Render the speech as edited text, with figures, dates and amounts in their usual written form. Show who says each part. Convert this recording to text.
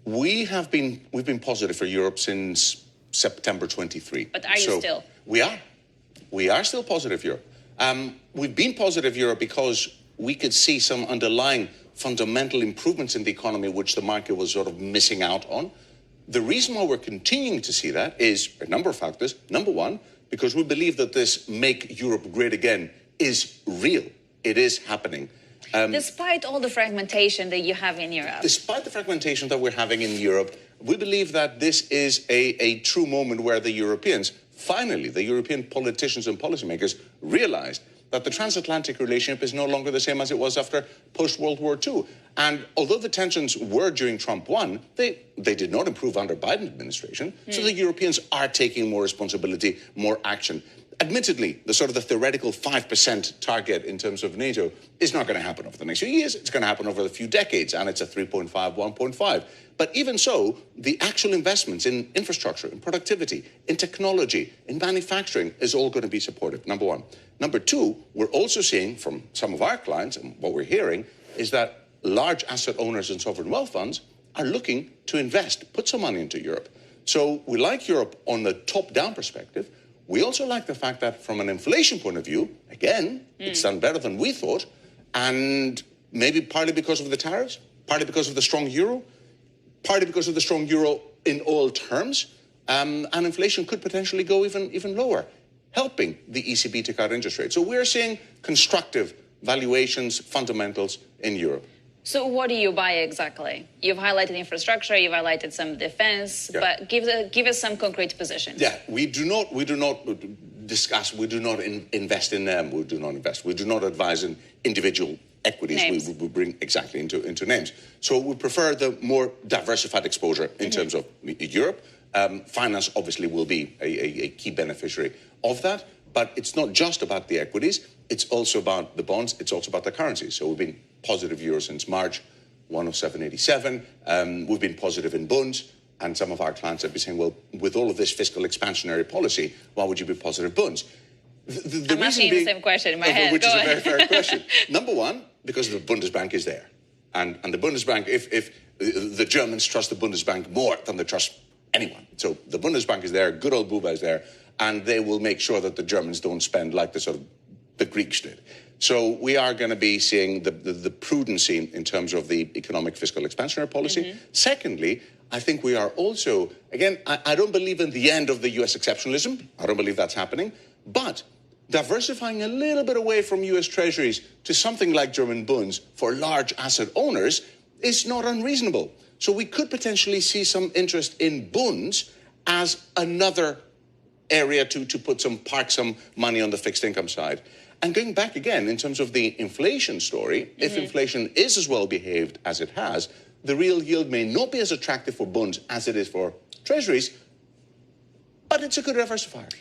Speaker 1: We've been positive for Europe since September 23.
Speaker 2: But are you still?
Speaker 1: We are. We are still positive Europe. We've been positive Europe because we could see some underlying fundamental improvements in the economy which the market was sort of missing out on. The reason why we're continuing to see that is a number of factors. Number one, because we believe that this Make Europe Great Again is real. It is happening.
Speaker 2: Despite all the fragmentation that you have in Europe.
Speaker 1: Despite the fragmentation that we're having in Europe, we believe that this is a true moment where the Europeans, finally, the European politicians and policymakers realized that the transatlantic relationship is no longer the same as it was after post-World War II. And although the tensions were during Trump 1, they did not improve under Biden administration. So the Europeans are taking more responsibility, more action. Admittedly, the sort of the theoretical 5% target in terms of NATO is not going to happen over the next few years. It's going to happen over a few decades, and it's a 3.5, 1.5. But even so, the actual investments in infrastructure, in productivity, in technology, in manufacturing is all going to be supported, number one. Number two, we're also seeing from some of our clients, and what we're hearing, is that large asset owners and sovereign wealth funds are looking to invest, put some money into Europe. So we like Europe on the top-down perspective. We also like the fact that from an inflation point of view, again, it's done better than we thought, and maybe partly because of the tariffs, partly because of the strong euro, partly because of the strong euro in all terms, and inflation could potentially go even lower, helping the ECB to cut interest rates. So we're seeing constructive valuations, fundamentals in Europe.
Speaker 2: So what do you buy exactly? You've highlighted infrastructure, you've highlighted some defense, but give us some concrete positions.
Speaker 1: Yeah, we do not discuss, we do not invest in them, we do not advise in individual equities. We bring exactly into names. So we prefer the more diversified exposure in terms of Europe. Finance obviously will be a key beneficiary of that, but it's not just about the equities, it's also about the bonds, it's also about the currencies. So we've been positive euro since March, 107.87. We've been positive in bonds, and some of our clients have been saying, well, with all of this fiscal expansionary policy, why would you be positive bonds?
Speaker 2: I'm asking the same question in my head.
Speaker 1: Which is a very fair question. Number one, because the Bundesbank is there. And the Bundesbank, if the Germans trust the Bundesbank more than they trust anyone. So the Bundesbank is there, good old Buba is there, and they will make sure that the Germans don't spend like the Greeks did. So we are going to be seeing the prudency in terms of the economic fiscal expansionary policy. Secondly, I think we are also, again, I don't believe in the end of the US exceptionalism. I don't believe that's happening. But diversifying a little bit away from US treasuries to something like German bonds for large asset owners is not unreasonable. So we could potentially see some interest in bonds as another area to park some money on the fixed income side. And going back again, in terms of the inflation story, if inflation is as well behaved as it has, the real yield may not be as attractive for bonds as it is for treasuries, but it's a good diversifier.